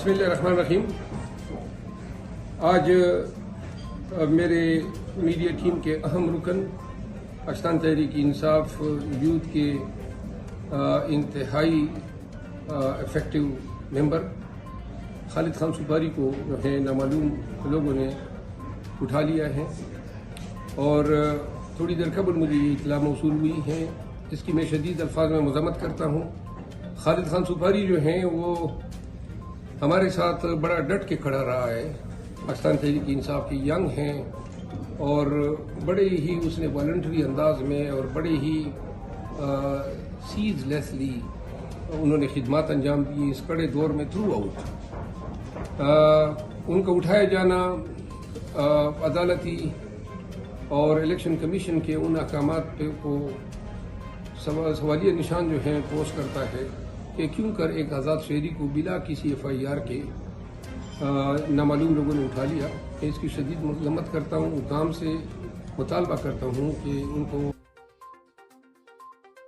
बिस्मिल्लाहिर्रहमानिर्रहीम। आज मेरे मीडिया टीम के अहम रुकन पाकिस्तान तहरीक इंसाफ यूथ के इंतहाई इफेक्टिव मेंबर खालिद खान सुपारी को जो है नामालूम लोगों ने उठा लिया है और थोड़ी देर कबल मुझे ये इत्तला मौसूल हुई है, इसकी मैं शदीद अल्फाज में मज़म्मत करता हूँ। खालिद खान सुपारी जो हैं वो हमारे साथ बड़ा डट के खड़ा रहा है। पाकिस्तान तहरीक इंसाफ की यंग हैं और बड़े ही उसने वॉलंटरी अंदाज में और बड़े ही सीजलेसली उन्होंने खिदमत अंजाम दी इस कड़े दौर में थ्रू आउट। उनका उठाया जाना अदालती और इलेक्शन कमीशन के उन अहकामात पे को सवालिया निशान जो है पोस्ट करता है कि क्यों कर एक आज़ाद शहरी को बिला किसी FIR के नामालूम लोगों ने उठा लिया। इसकी शदीद मज़म्मत करता हूँ, हुकाम से मुतालबा करता हूँ कि उनको